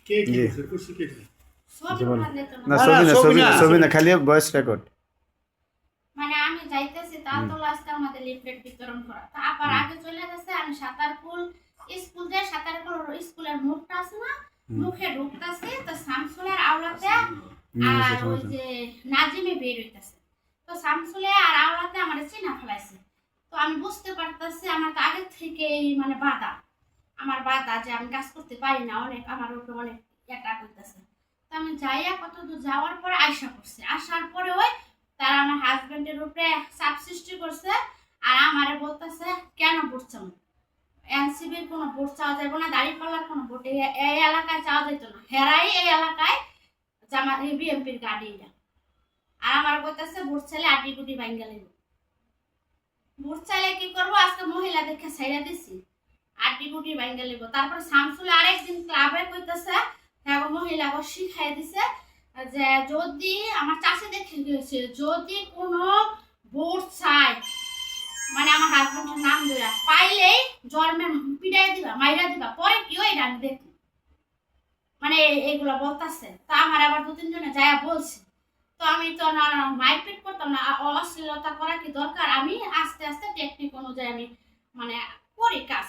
জি জীবন না ছবি না খালি ভয়েস রেকর্ড। মানে আমি যাইতেছি তালতলা আজকে আমাদের লিফলেট বিতরণ করা, তা আবার আগে চলে গেছে। আমি সাঁতারপুল স্কুল যে সাঁতারপুল স্কুলের মুখটা আছে না, মুখে ঢুকতেছে তো শামসুলের আওলাতে আর ওই যে নাজিমে বের হইতেছে। তো শামসুলে আর আওলাতে আমার চিনা ফেলাইছে। তো আমি বুঝতে পারতেছি আমার তো আগে থেকেই মানে বাধা যে আমি কাজ করতে পারি না, অনেক আমার উপরে অনেক অ্যাটাক হইতেছে। তো আমি যাইয়া কত দূর যাওয়ার পরে আয়সা করছি, আসার পরে ওই তারা আমার হাজবেন্ডের উপরে চাপ সৃষ্টি করছে। আর আমারে বলতেছে কেন ভোট চাও, এনসিবির কোনো ভোট চাওয়া যাবে না, দাঁড়িপাল্লার কোনো ভোট এই এলাকায় চাওয়া যেত না, হেরাই এই এলাকায় জামাত বিএনপির গাড়ি এটা। আর আমার বলতেছে ভোট চাইলে আটি গুটি ভাঙ্গা লাগবে। ভোট চাইলে কি করবো, আজকে মহিলা দেখে ছাইড়া দিছি, আটি গুটি ভাঙ্গা লাগবে। তারপর শামসুল আরেকদিন ক্লাবে কইতেছে হ্যাঁ মহিলাকে শিখাই দিছে যে যদি আমার চাষি দেখে গেছে যদি কোনো ভোট চাই মানে আমার হাজবেন্ডের নাম ধরে পাইলেই জন্মে পিটাই দিবা মাইরা দিবা, পরে কি ওই ডাক দেখ মানে এইগুলো বলতেছে। তা আমার আবার দু তিনজনে যায় বলছে। তো আমি তো না মারপিট করতাম না, অশ্লীলতা করা কি দরকার, আমি আস্তে আস্তে টেকনিক অনুযায়ী আমি মানে করি কাজ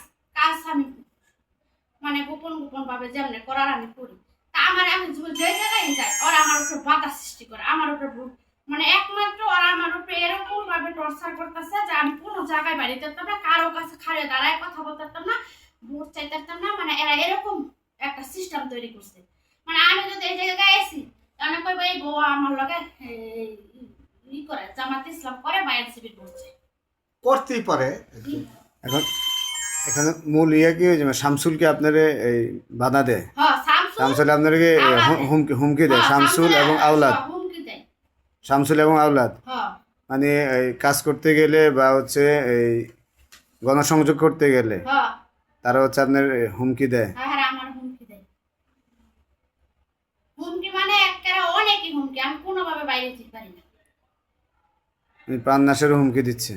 আমি মানে গোপন ভাবে যেমন করার আমি করি। তা আমার আমি যে জায়গায় যাই ওরা আমার উপরে বাধা সৃষ্টি করে, আমার উপরে মানে একমাত্র ওরা আমার উপরে এরকম ভাবে টর্চার করতেছে যে আমি কোনো জায়গায় বাড়িতে যেতাম না, কারো কাছে খাড়ে দাঁড়ায় কথা বলতে পারতাম না, ভোট চাইতে পারতাম না। মানে এরা এরকম একটা সিস্টেম তৈরি করছে। মানে আমি যদি এই জায়গায় আসি তাহলে কইব এই বউ আমার লগে ই করে জামাত ইসলাম করে বা এনসিপি করছে, করতেই পারে। এখন এখানে মূল ইয়ে কি হয়েছে শামসুলকে আপনারে এই বাধা দেয়, হ্যাঁ শামসুল আপনাকে হুমকি দেয়, শামসুল এবং আওলাদ, হুমকি দেয়। শামসুল এবং আওলাদ হ্যাঁ মানে এই কাজ করতে গেলে বা হচ্ছে এই গণসংযোগ করতে গেলে হ্যাঁ তারা হচ্ছে আপনার হুমকি দেয়। হ্যাঁ আমার হুমকি দেয়, হুমকি মানে একেবারে অনেকই হুমকি, আমি কোনোভাবে বাইরে যেতে পারি না। প্রাণ নাশেরও হুমকি দিচ্ছে।